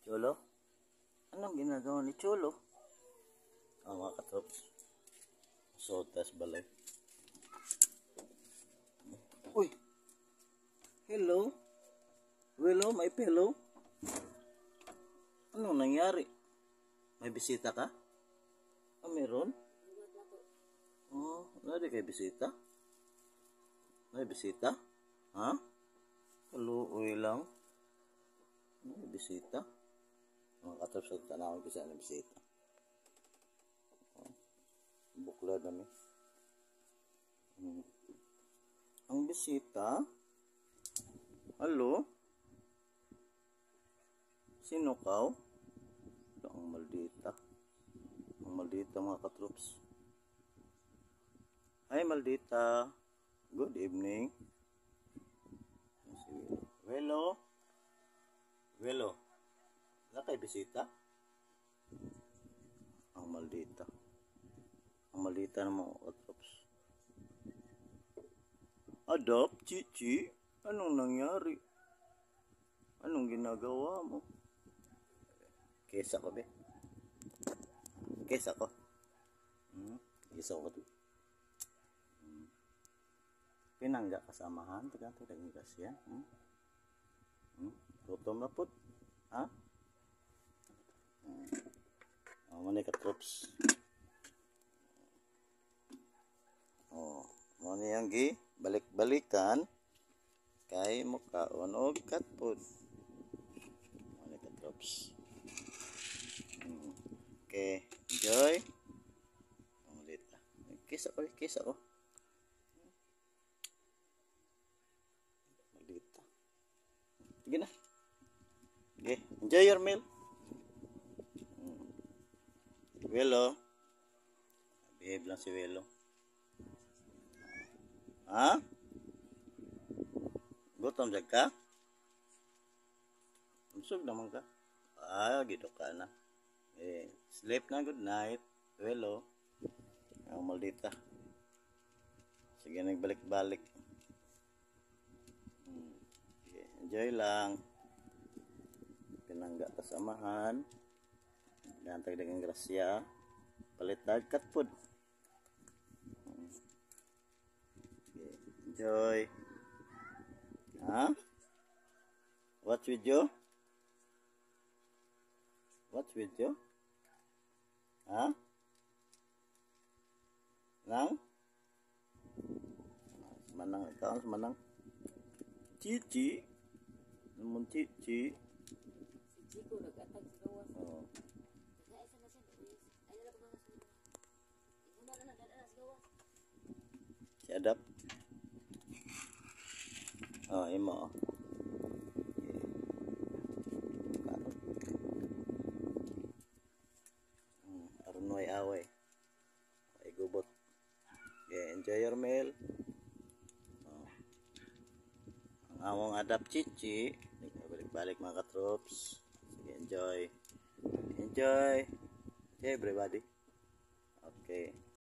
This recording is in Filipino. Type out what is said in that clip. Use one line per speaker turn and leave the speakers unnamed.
Cholo? Anong ginagawa ni Cholo? Mga katrops. Sotas balay. Uy! Hello? Hello, may pillow? Anong nangyari? May bisita ka? Meron? Nadi kay bisita? May bisita? Ha? Kaluoy lang. May bisita? Mga katrops, sa tanawin ko sa bisita. Bukla dami. Ang bisita? Halo? Sino ka? Ang maldita. Ang maldita mga katrops. Hi maldita. Good evening. Hello? Hello? Wala kay bisita? Ang maldita. Ang maldita ng mga katrops. Adopt, Chichi? Anong nangyari? Anong ginagawa mo? Kesa ko, be. Kesa ko. Kesa ko to. Pinangga kasamahan. Tagang kasya. Tutom na po. Ha? Manay katrops. Manay ang gi. Balik-balikan. Kay mukaon o katpod. Manay katrops. Okay, enjoy. Ulit. Kisa ko. Malita. Sige na. Okay, enjoy your meal. Welo. Behave lang si Welo. Ha? Gutom jag ka? Usog naman ka? Gito ka na. Sleep na, good night. Hello. Ang maldita. Sige, nagbalik-balik. Enjoy lang. Pinangga kasamahan. Gantag dagang grasya. Palitag katpod. Enjoy. Ha? What's with you? What's with you? Ha? Nang? Semanang, ikaw semanang. Cici. Namun Cici.
Cici ko nag-atag sa gawas.
Oo. Si Adap. Imo. Arunoy away. Ay gubot. Okay, enjoy your meal. Ang awang Adap Cici. Balik-balik mga katrops. Sige, enjoy. Enjoy. Okay, everybody. Okay.